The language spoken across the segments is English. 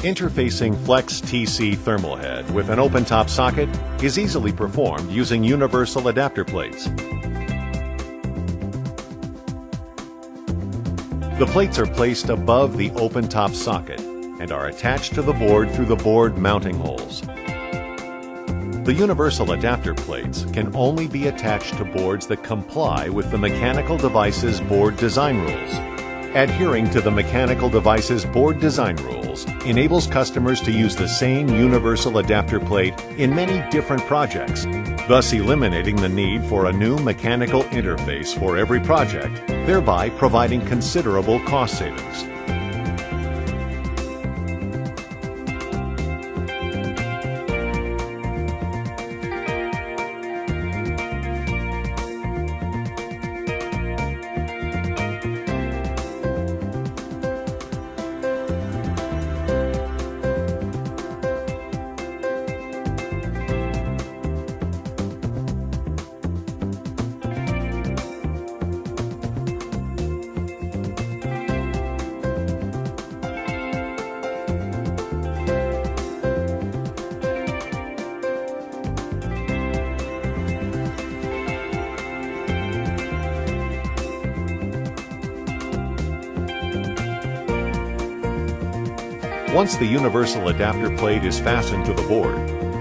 Interfacing Flex TC thermal head with an open-top socket is easily performed using universal adapter plates. The plates are placed above the open-top socket and are attached to the board through the board mounting holes. The universal adapter plates can only be attached to boards that comply with the Mechanical Devices board design rules. Adhering to the Mechanical Devices board design rules enables customers to use the same universal adapter plate in many different projects, thus eliminating the need for a new mechanical interface for every project, thereby providing considerable cost savings. Once the universal adapter plate is fastened to the board,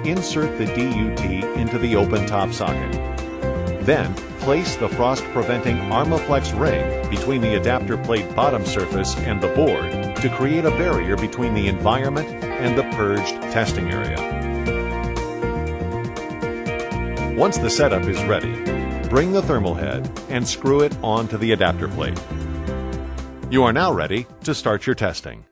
insert the DUT into the open-top socket. Then, place the frost-preventing Armaflex ring between the adapter plate bottom surface and the board to create a barrier between the environment and the purged testing area. Once the setup is ready, bring the thermal head and screw it onto the adapter plate. You are now ready to start your testing.